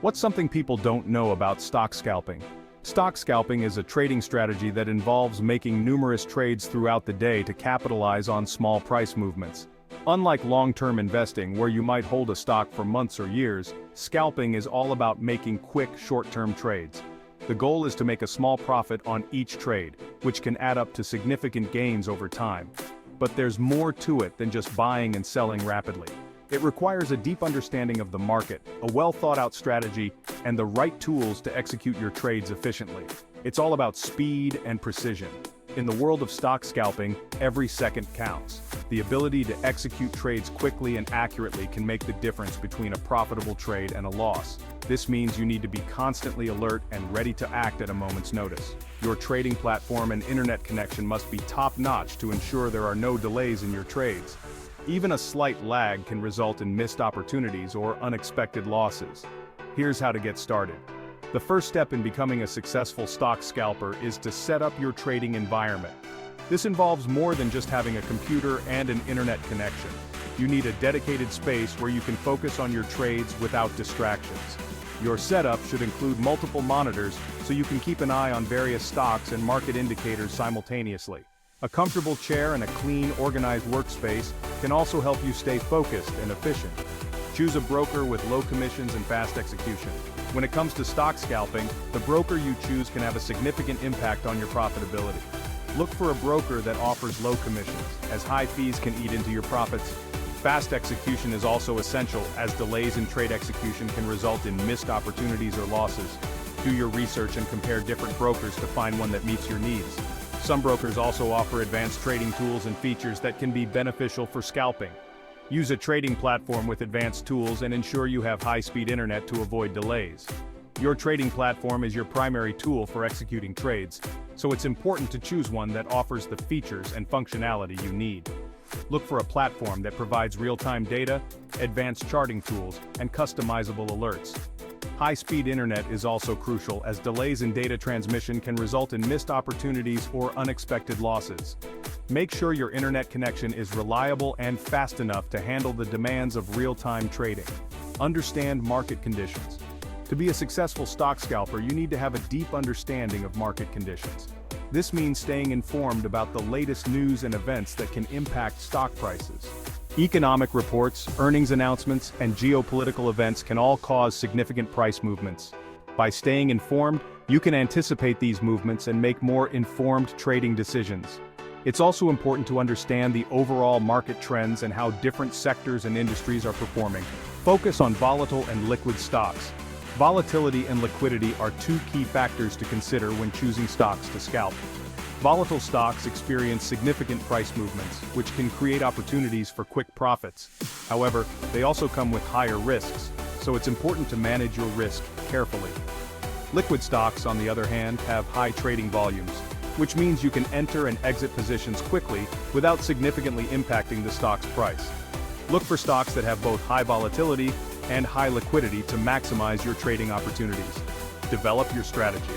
What's something people don't know about stock scalping? Stock scalping is a trading strategy that involves making numerous trades throughout the day to capitalize on small price movements. Unlike long-term investing where you might hold a stock for months or years, scalping is all about making quick, short-term trades. The goal is to make a small profit on each trade, which can add up to significant gains over time. But there's more to it than just buying and selling rapidly. It requires a deep understanding of the market, a well-thought-out strategy, and the right tools to execute your trades efficiently. It's all about speed and precision. In the world of stock scalping, every second counts. The ability to execute trades quickly and accurately can make the difference between a profitable trade and a loss. This means you need to be constantly alert and ready to act at a moment's notice. Your trading platform and internet connection must be top-notch to ensure there are no delays in your trades. Even a slight lag can result in missed opportunities or unexpected losses. Here's how to get started. The first step in becoming a successful stock scalper is to set up your trading environment. This involves more than just having a computer and an internet connection. You need a dedicated space where you can focus on your trades without distractions. Your setup should include multiple monitors so you can keep an eye on various stocks and market indicators simultaneously. A comfortable chair and a clean, organized workspace can also help you stay focused and efficient. Choose a broker with low commissions and fast execution. When it comes to stock scalping, the broker you choose can have a significant impact on your profitability. Look for a broker that offers low commissions, as high fees can eat into your profits. Fast execution is also essential, as delays in trade execution can result in missed opportunities or losses. Do your research and compare different brokers to find one that meets your needs. Some brokers also offer advanced trading tools and features that can be beneficial for scalping. Use a trading platform with advanced tools and ensure you have high-speed internet to avoid delays. Your trading platform is your primary tool for executing trades, so it's important to choose one that offers the features and functionality you need. Look for a platform that provides real-time data, advanced charting tools, and customizable alerts. High-speed internet is also crucial, as delays in data transmission can result in missed opportunities or unexpected losses. Make sure your internet connection is reliable and fast enough to handle the demands of real-time trading. Understand market conditions. To be a successful stock scalper, you need to have a deep understanding of market conditions. This means staying informed about the latest news and events that can impact stock prices. Economic reports, earnings announcements, and geopolitical events can all cause significant price movements. By staying informed, you can anticipate these movements and make more informed trading decisions. It's also important to understand the overall market trends and how different sectors and industries are performing. Focus on volatile and liquid stocks. Volatility and liquidity are two key factors to consider when choosing stocks to scalp. Volatile stocks experience significant price movements, which can create opportunities for quick profits. However, they also come with higher risks, so it's important to manage your risk carefully. Liquid stocks, on the other hand, have high trading volumes, which means you can enter and exit positions quickly without significantly impacting the stock's price. Look for stocks that have both high volatility and high liquidity to maximize your trading opportunities. Develop your strategy.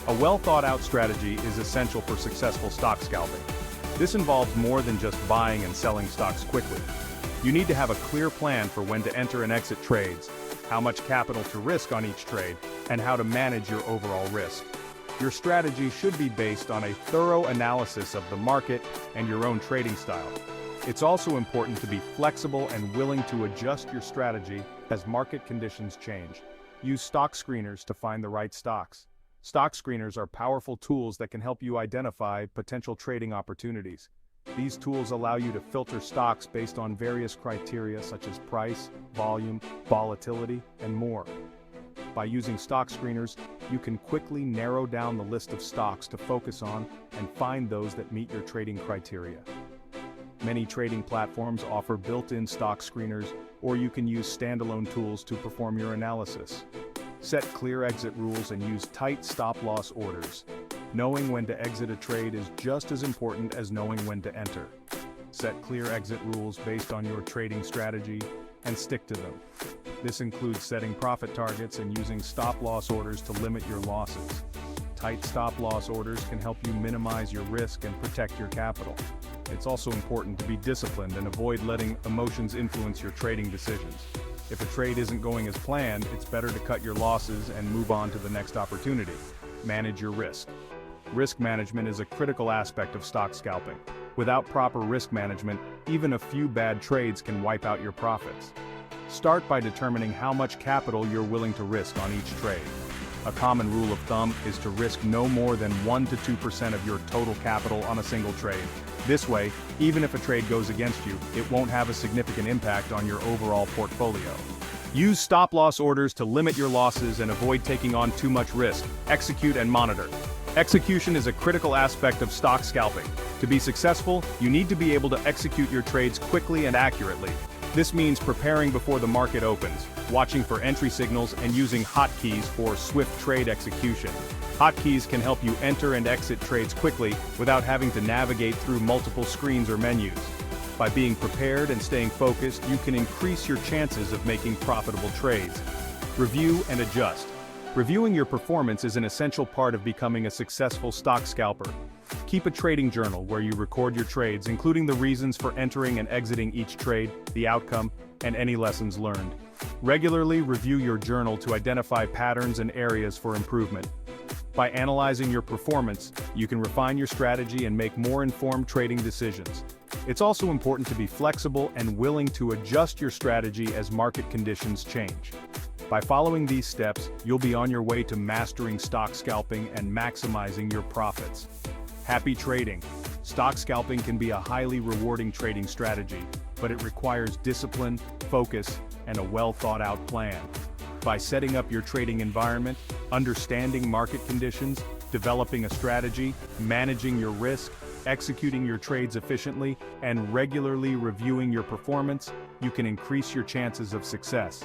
A well-thought-out strategy is essential for successful stock scalping. This involves more than just buying and selling stocks quickly. You need to have a clear plan for when to enter and exit trades, how much capital to risk on each trade, and how to manage your overall risk. Your strategy should be based on a thorough analysis of the market and your own trading style. It's also important to be flexible and willing to adjust your strategy as market conditions change. Use stock screeners to find the right stocks. Stock screeners are powerful tools that can help you identify potential trading opportunities. These tools allow you to filter stocks based on various criteria such as price, volume, volatility, and more. By using stock screeners, you can quickly narrow down the list of stocks to focus on and find those that meet your trading criteria. Many trading platforms offer built-in stock screeners, or you can use standalone tools to perform your analysis. Set clear exit rules and use tight stop-loss orders. Knowing when to exit a trade is just as important as knowing when to enter. Set clear exit rules based on your trading strategy and stick to them. This includes setting profit targets and using stop-loss orders to limit your losses. Tight stop-loss orders can help you minimize your risk and protect your capital. It's also important to be disciplined and avoid letting emotions influence your trading decisions. If a trade isn't going as planned, it's better to cut your losses and move on to the next opportunity. Manage your risk. Risk management is a critical aspect of stock scalping. Without proper risk management, even a few bad trades can wipe out your profits. Start by determining how much capital you're willing to risk on each trade. A common rule of thumb is to risk no more than 1 to 2% of your total capital on a single trade. This way, even if a trade goes against you, it won't have a significant impact on your overall portfolio. Use stop-loss orders to limit your losses and avoid taking on too much risk. Execute and monitor. Execution is a critical aspect of stock scalping. To be successful, you need to be able to execute your trades quickly and accurately. This means preparing before the market opens, watching for entry signals, and using hotkeys for swift trade execution. Hotkeys can help you enter and exit trades quickly without having to navigate through multiple screens or menus. By being prepared and staying focused, you can increase your chances of making profitable trades. Review and adjust. Reviewing your performance is an essential part of becoming a successful stock scalper. Keep a trading journal where you record your trades, including the reasons for entering and exiting each trade, the outcome, and any lessons learned. Regularly review your journal to identify patterns and areas for improvement. By analyzing your performance, you can refine your strategy and make more informed trading decisions. It's also important to be flexible and willing to adjust your strategy as market conditions change. By following these steps, you'll be on your way to mastering stock scalping and maximizing your profits. Happy trading! Stock scalping can be a highly rewarding trading strategy, but it requires discipline, focus, and a well-thought-out plan. By setting up your trading environment, understanding market conditions, developing a strategy, managing your risk, executing your trades efficiently, and regularly reviewing your performance, you can increase your chances of success.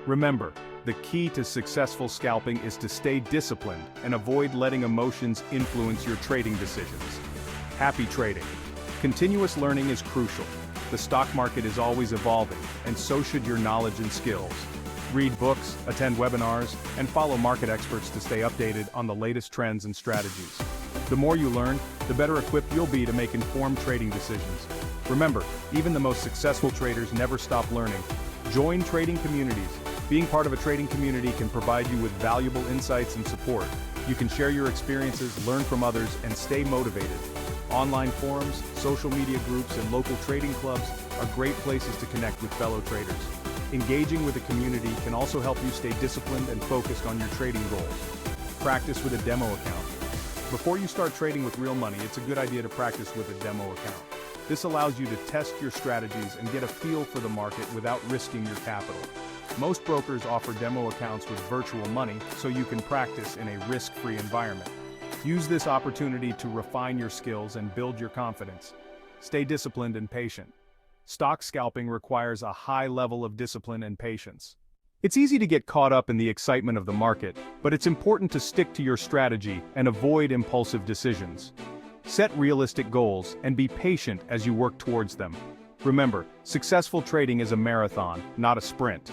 Remember, the key to successful scalping is to stay disciplined and avoid letting emotions influence your trading decisions. Happy trading! Continuous learning is crucial. The stock market is always evolving, and so should your knowledge and skills. Read books, attend webinars, and follow market experts to stay updated on the latest trends and strategies. The more you learn, the better equipped you'll be to make informed trading decisions. Remember, even the most successful traders never stop learning. Join trading communities. Being part of a trading community can provide you with valuable insights and support. You can share your experiences, learn from others, and stay motivated. Online forums, social media groups, and local trading clubs are great places to connect with fellow traders. Engaging with a community can also help you stay disciplined and focused on your trading goals. Practice with a demo account. Before you start trading with real money, it's a good idea to practice with a demo account. This allows you to test your strategies and get a feel for the market without risking your capital. Most brokers offer demo accounts with virtual money, so you can practice in a risk-free environment. Use this opportunity to refine your skills and build your confidence. Stay disciplined and patient. Stock scalping requires a high level of discipline and patience. It's easy to get caught up in the excitement of the market, but it's important to stick to your strategy and avoid impulsive decisions. Set realistic goals and be patient as you work towards them. Remember, successful trading is a marathon, not a sprint.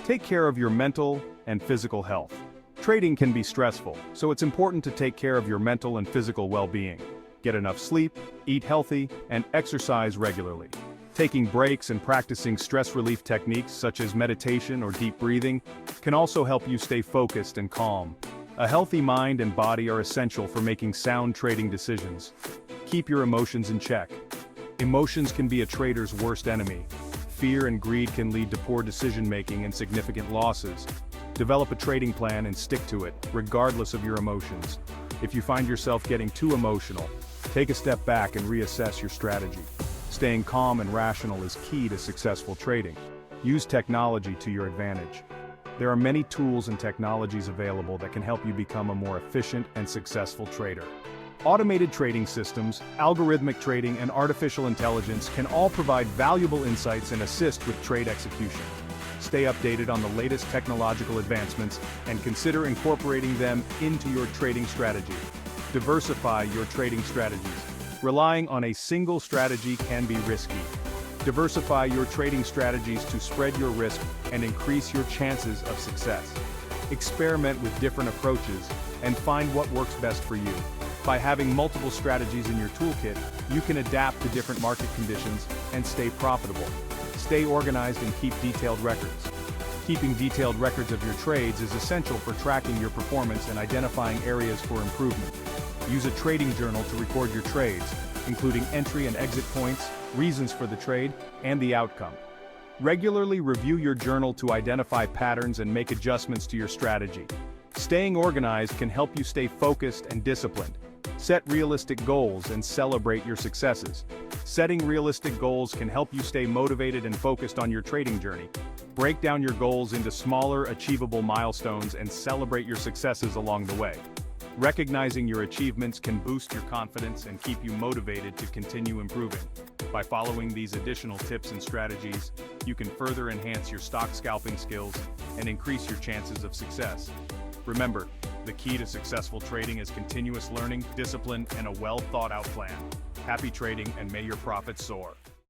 Take care of your mental and physical health. Trading can be stressful, so it's important to take care of your mental and physical well-being. Get enough sleep, eat healthy, and exercise regularly. Taking breaks and practicing stress relief techniques such as meditation or deep breathing can also help you stay focused and calm. A healthy mind and body are essential for making sound trading decisions. Keep your emotions in check. Emotions can be a trader's worst enemy. Fear and greed can lead to poor decision-making and significant losses. Develop a trading plan and stick to it, regardless of your emotions. If you find yourself getting too emotional, take a step back and reassess your strategy. Staying calm and rational is key to successful trading. Use technology to your advantage. There are many tools and technologies available that can help you become a more efficient and successful trader. Automated trading systems, algorithmic trading, and artificial intelligence can all provide valuable insights and assist with trade execution. Stay updated on the latest technological advancements and consider incorporating them into your trading strategy. Diversify your trading strategies. Relying on a single strategy can be risky. Diversify your trading strategies to spread your risk and increase your chances of success. Experiment with different approaches and find what works best for you. By having multiple strategies in your toolkit, you can adapt to different market conditions and stay profitable. Stay organized and keep detailed records. Keeping detailed records of your trades is essential for tracking your performance and identifying areas for improvement. Use a trading journal to record your trades, including entry and exit points, reasons for the trade, and the outcome. Regularly review your journal to identify patterns and make adjustments to your strategy. Staying organized can help you stay focused and disciplined. Set realistic goals and celebrate your successes. Setting realistic goals can help you stay motivated and focused on your trading journey. Break down your goals into smaller, achievable milestones and celebrate your successes along the way. Recognizing your achievements can boost your confidence and keep you motivated to continue improving. By following these additional tips and strategies, you can further enhance your stock scalping skills and increase your chances of success. Remember, the key to successful trading is continuous learning, discipline, and a well-thought-out plan. Happy trading, and may your profits soar.